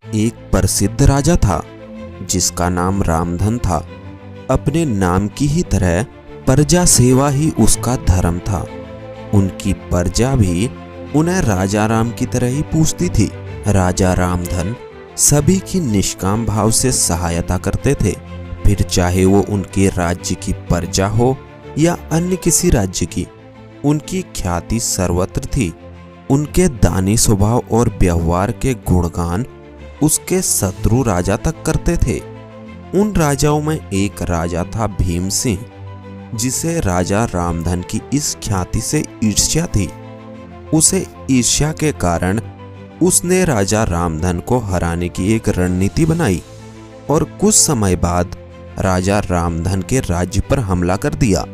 एक प्रसिद्ध राजा था जिसका नाम रामधन था। अपने नाम की ही तरह प्रजा सेवा ही उसका धर्म था। उनकी प्रजा भी उन्हें राजा राम की तरह ही पूजती थी। राजा रामधन सभी की निष्काम भाव से सहायता करते थे, फिर चाहे वो उनके राज्य की प्रजा हो या अन्य किसी राज्य की। उनकी ख्याति सर्वत्र थी। उनके दानी स्वभाव और व्यवहार के गुणगान उसके शत्रु राजा तक करते थे। उन राजाओं में एक राजा था भीम सिंह, जिसे राजा रामधन की इस ख्याति से ईर्ष्या थी। उसे ईर्ष्या के कारण उसने राजा रामधन को हराने की एक रणनीति बनाई और कुछ समय बाद राजा रामधन के राज्य पर हमला कर दिया।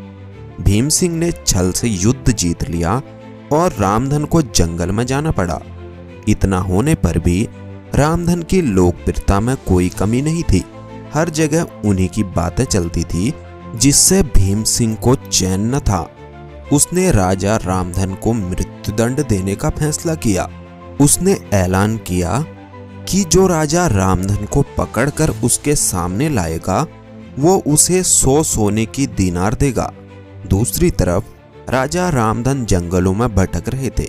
भीम सिंह ने छल से युद्ध जीत लिया और रामधन को जंगल में जाना पड़ा। इतना होने पर भी रामधन की लोकप्रियता में कोई कमी नहीं थी। हर जगह उन्हीं की बातें चलती थी, जिससे भीम सिंह को चैन न था। उसने राजा रामधन को मृत्युदंड देने का फैसला किया। उसने ऐलान किया कि जो राजा रामधन को पकड़कर उसके सामने लाएगा वो उसे 100 सोने की दीनार देगा। दूसरी तरफ राजा रामधन जंगलों में भटक रहे थे।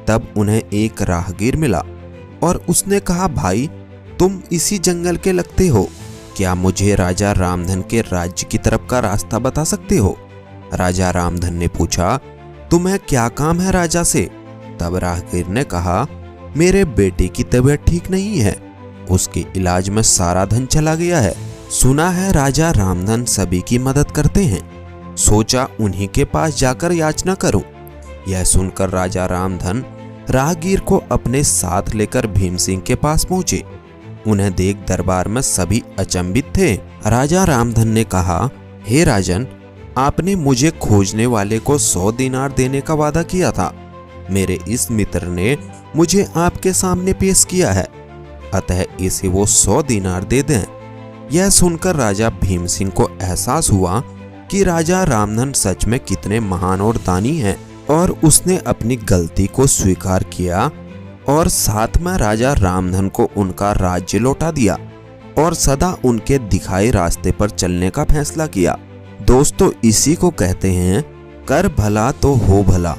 तब उन्हें एक राहगीर मिला और उसने कहा, भाई तुम इसी जंगल के लगते हो, क्या मुझे राजा रामधन के राज्य की तरफ का रास्ता बता सकते हो? राजा रामधन ने पूछा, तुम्हें क्या काम है राजा से? तब राहगीर ने कहा, मेरे बेटे की तबीयत ठीक नहीं है, उसके इलाज में सारा धन चला गया है। सुना है राजा रामधन सभी की मदद करते हैं, सोचा उन्हीं के पास जाकर याचना करूं। यह सुनकर राजा रामधन राहगीर को अपने साथ लेकर भीम सिंह के पास पहुंचे। उन्हें देख दरबार में सभी अचंभित थे। राजा रामधन ने कहा, हे राजन, आपने मुझे खोजने वाले को 100 दीनार देने का वादा किया था। मेरे इस मित्र ने मुझे आपके सामने पेश किया है, अतः इसे वो 100 दीनार दे दें। यह सुनकर राजा भीम सिंह को एहसास हुआ कि राजा रामधन सच में कितने महान और दानी हैं, और उसने अपनी गलती को स्वीकार किया और साथ में राजा रामधन को उनका राज्य लौटा दिया और सदा उनके दिखाए रास्ते पर चलने का फैसला किया। दोस्तों, इसी को कहते हैं कर भला तो हो भला।